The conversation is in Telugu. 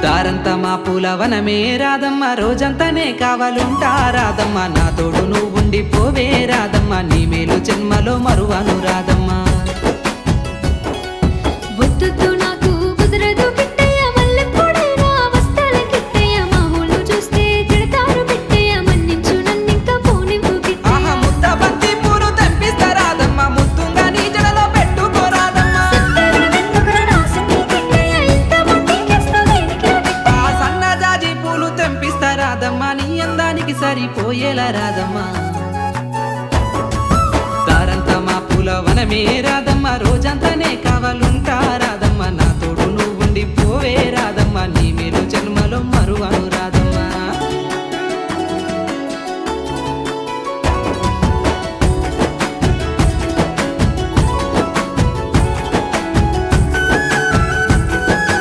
దారంతా మా పూలవనమే రాదమ్మ రోజంతానే కావాలుంటా రాదమ్మ నా తోడు నువ్వుండి పోవే రాదమ్మ నీ మేలు జన్మలో మరువను రాదమ్మ వద్దు నాకు కుదరదు కిట్టయ్య మల్లెపూడైనా వస్తాల కిట్టయ్య మామూలు చూస్తే తిడతారు కిట్టయ్య మన్నించు నన్నింకా పోనివ్వు కిట్టయ్య ఆహా ముద్ద బంతి పూలు తెంపిస్తా రాదమ్మ ముద్దుగా నీ జడలో పెట్టుకోరాదమ్మ ఆ సన్నజాజి పూలు తెంపిస్తా రాదమ్మ నీ అందానికి సరిపోయేలా రాదమ్మ దారంతా మా పూలవనమే రాదమ్మ రోజంతానే కావాలుంటా రాదమ్మ నా